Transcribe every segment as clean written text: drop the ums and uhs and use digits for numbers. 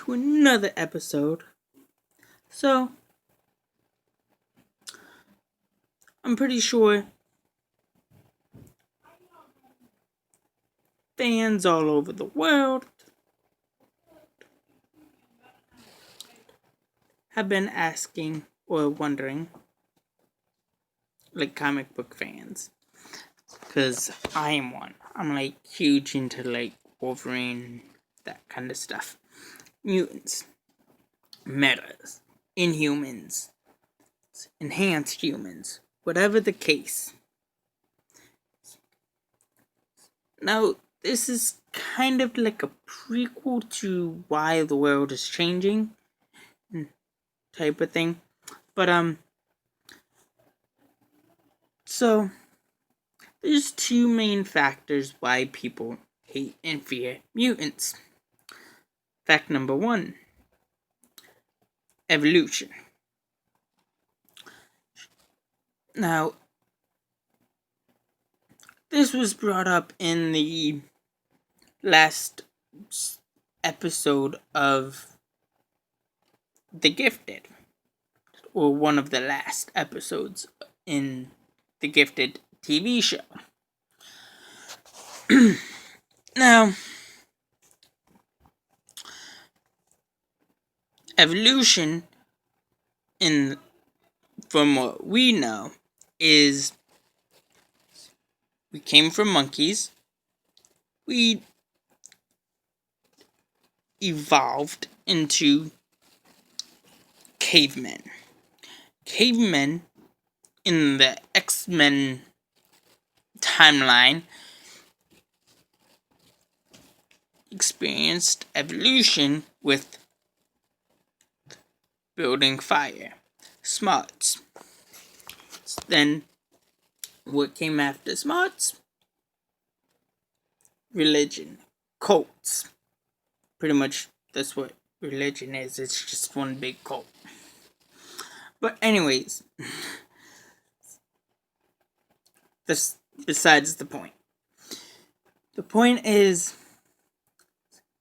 to another episode. So, I'm pretty sure fans all over the world have been asking or wondering, like comic book fans, because I am one. I'm like huge into like Wolverine, that kind of stuff. Mutants, metas, Inhumans, enhanced humans, whatever the case. Now, this is kind of like a prequel to why the world is changing type of thing. But, so, there's two main factors why people hate and fear mutants. Fact number one, evolution. Now, this was brought up in the last episode of The Gifted, or one of the last episodes in The Gifted TV show. Now, evolution, from what we know, is we came from monkeys, we evolved into cavemen. Cavemen in the X-Men timeline experienced evolution with building fire, smarts. Then, what came after smarts? Religion, cults. Pretty much, that's what religion is. It's just one big cult. But anyways, this besides the point. The point is,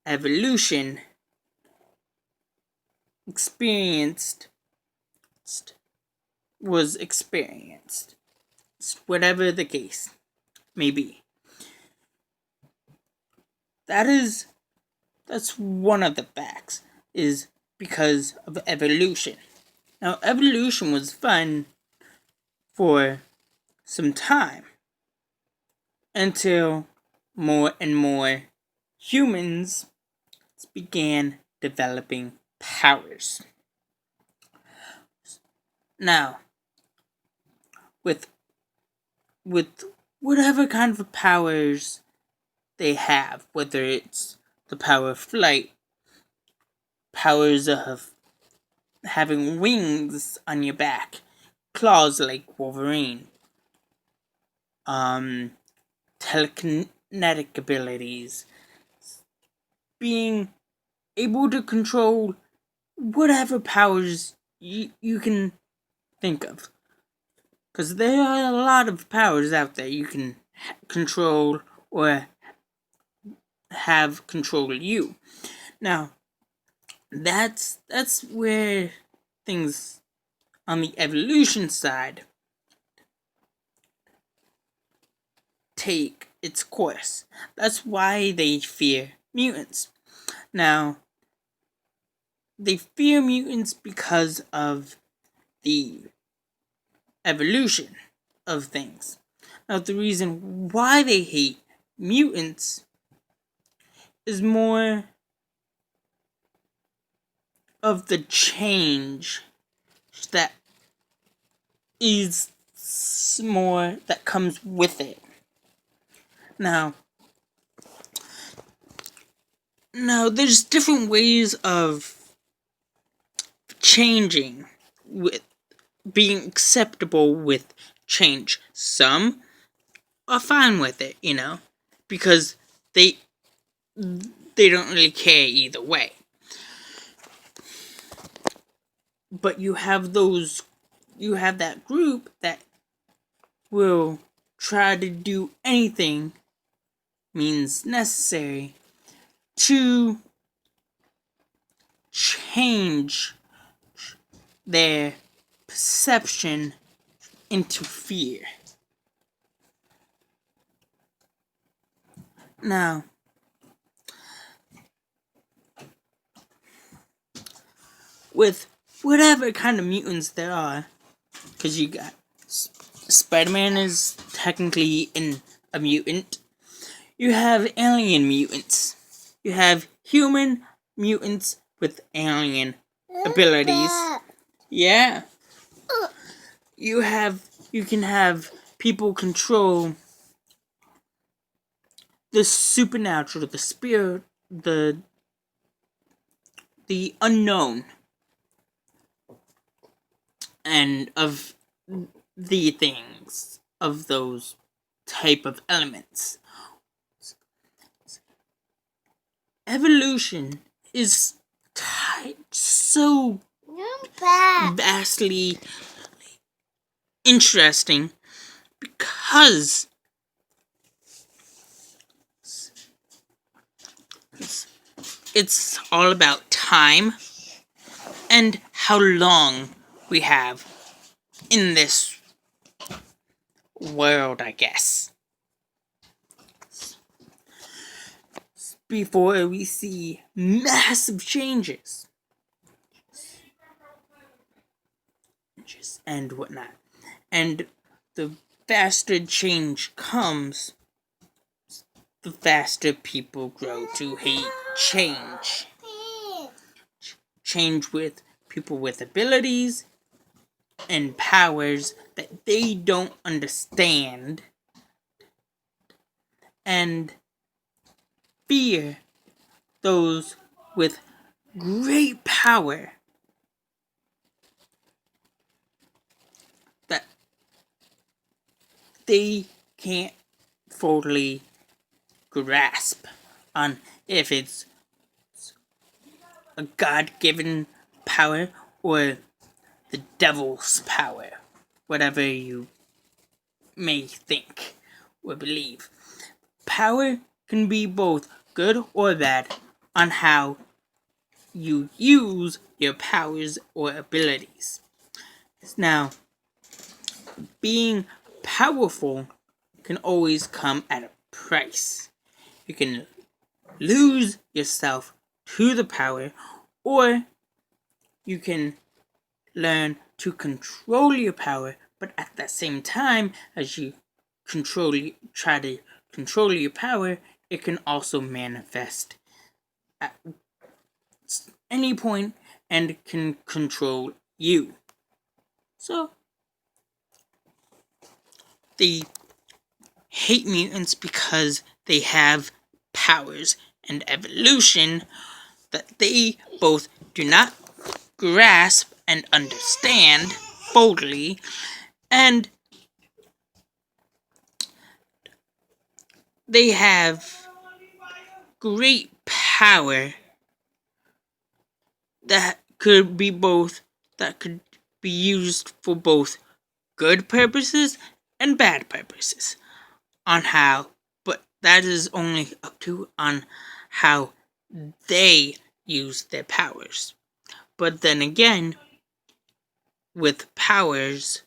evolution was experienced, whatever the case may be. That's one of the facts, is because of evolution. Now, evolution was fun for some time, until more and more humans began developing powers. Now, with whatever kind of powers they have, whether it's the power of flight, powers of having wings on your back, claws like Wolverine, telekinetic abilities, being able to control whatever powers you can think of. Because there are a lot of powers out there you can control or have control you. Now, that's where things on the evolution side take its course. That's why they fear mutants. Now, they fear mutants because of the evolution of things. Now, the reason why they hate mutants is more of the change that comes with it. Now, there's different ways of changing, with being acceptable with change. Some are fine with it, because they don't really care either way. But you have that group that will try to do anything means necessary to change their perception into fear. Now, with whatever kind of mutants there are, because you got Spider-Man is technically a mutant. You have alien mutants. You have human mutants with alien abilities. Yeah. You can have people control the supernatural, the spirit, the unknown, and of the things of those type of elements. Evolution is so vastly interesting because it's all about time and how long we have in this world, I guess, before we see massive changes and whatnot. And the faster change comes, the faster people grow to hate change. Change with people with abilities and powers that they don't understand, and fear those with great power that they can't fully grasp on if it's a God-given power or the devil's power, whatever you may think or believe. Power can be both good or bad on how you use your powers or abilities. Now, being powerful can always come at a price. You can lose yourself to the power, or you can learn to control your power, but at the same time as you try to control your power, it can also manifest at any point and can control you. So, they hate mutants because they have powers and evolution that they both do not grasp and understand boldly, and they have great power that could be used for both good purposes and bad purposes but that is only up to on how they use their powers. But then again, with powers,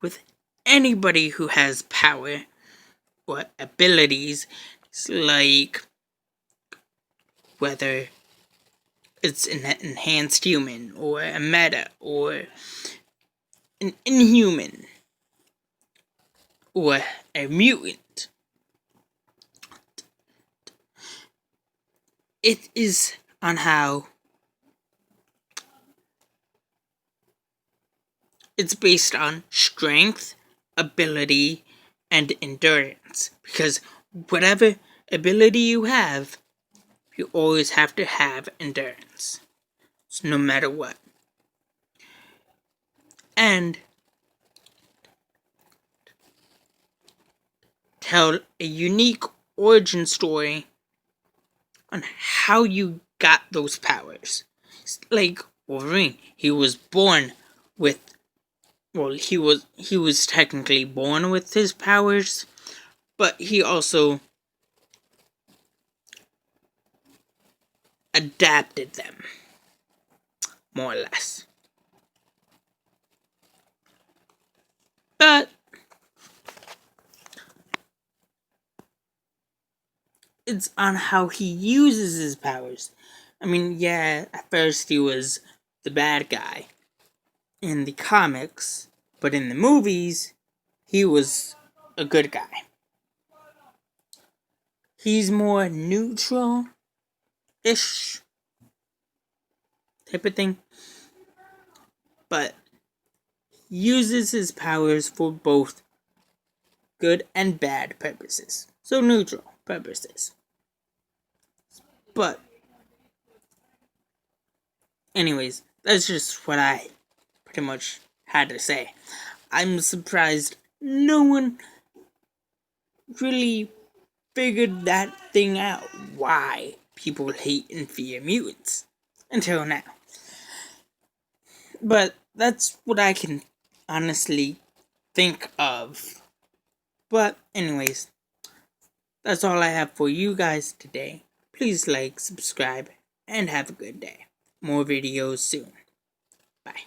with anybody who has power or abilities, it's like whether it's an enhanced human or a meta or an inhuman or a mutant, it is on how it's based on strength, ability, and endurance. Because whatever ability you have, you always have to have endurance. So no matter what. And tell a unique origin story on how you got those powers. Like Wolverine, he was born with, he was technically born with his powers, but he also adapted them. more or less. But it's on how he uses his powers. I mean, yeah, at first he was the bad guy in the comics, but in the movies, he was a good guy. He's more neutral-ish type of thing, but uses his powers for both good and bad purposes. So neutral purposes. But anyways, that's just what I pretty much had to say. I'm surprised no one really figured that thing out, why people hate and fear mutants, until now. But that's what I can honestly think of. But anyways, that's all I have for you guys today. Please like, subscribe, and have a good day. More videos soon. Bye.